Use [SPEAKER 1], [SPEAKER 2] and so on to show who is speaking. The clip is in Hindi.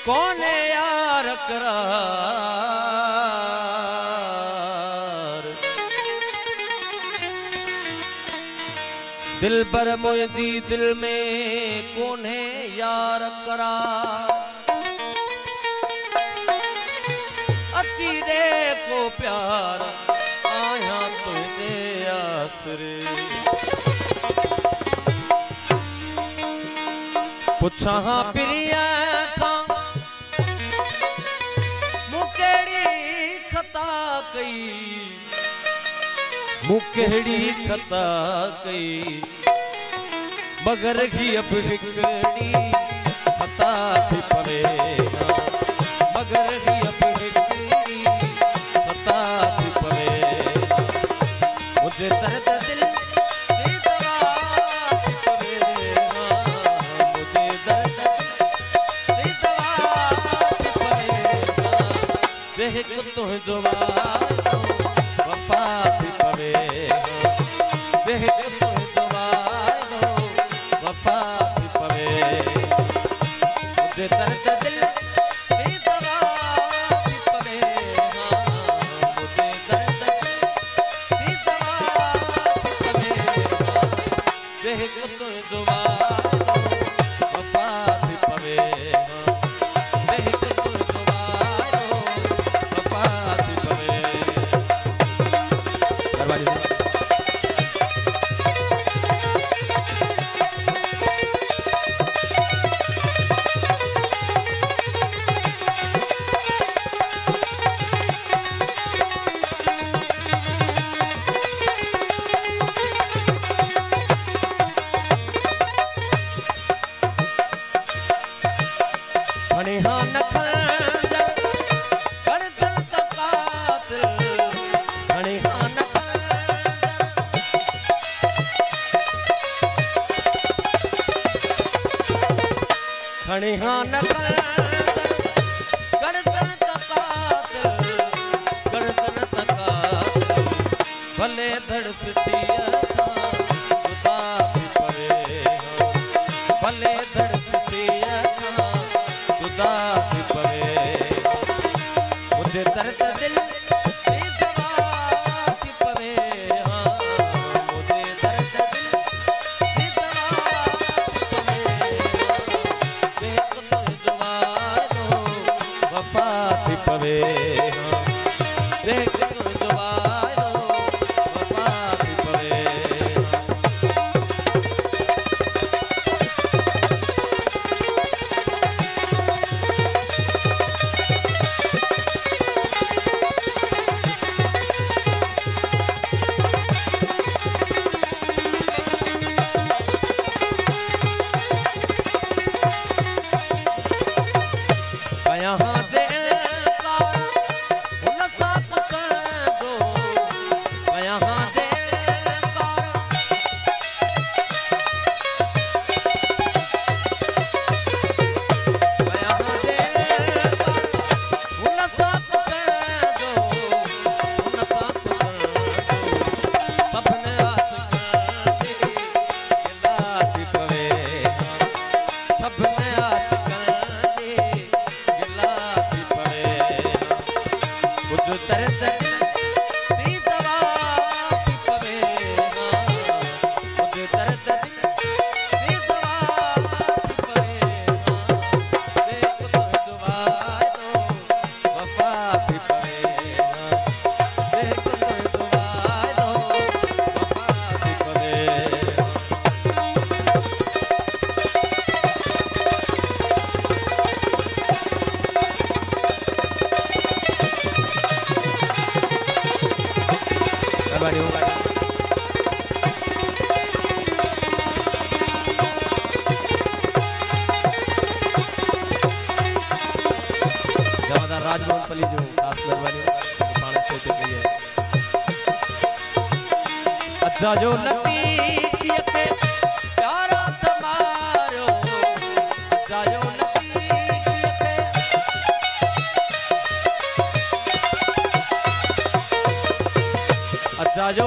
[SPEAKER 1] कौन यार करार दिल पर मुझी दिल में कौन है यार करार अच्छी दे को प्यार आया तुझे आसरे पुछा प्रिया था मुकेड़ी खता कई मुकेड़ी खता कई मगर ही अब हिकड़ी खता थी पवे मगर ही अब हिकड़ी खता थी पवे मुझे दर्द दिल की दवा थी पवे मुझे दर्द की दवा थी पवे देख तुझ जो वफा थी पवे देख तुझ जो वफा थी पवे मुझे दर्द दिल की दवा थी पवे मुझे दर्द दिल की दवा थी पवे देख तुझ जो वफा थी पवे देख तुझ जो वफा थी पवे खनिहान खंजर गर्दन तकातिल खनिहान खनिहान खंजर गर्दन तकातिल भले धड़स सिया जुदा भी पवे भले धड़स सिया जुदा भी पवे मुझे दर्द दिल की दवा थी पवे मुझे दर्द दिल की दवा थी पवे देख तुझ जो वफा थी पवे देख तुझ जो वफा थी पवे यहाँ जेल का उन साथ दो यहाँ जेल का यहाँ जेल का उन साथ दो उन साथ दो सबने आशिक गिला थी पवे सबने आशिक दर्द दिल की दवा थी पवे मुझे दर्द दिल की दवा थी पवे देख तुझ जो वफा थी पवे देख तुझ जो वफा थी पवे जमादार राजमोहन पली जो खास मेहरबानी पाण से गई है अच्छा जो नटी के प्यारा तुम्हारो अच्छा जो नटी के अच्छा जो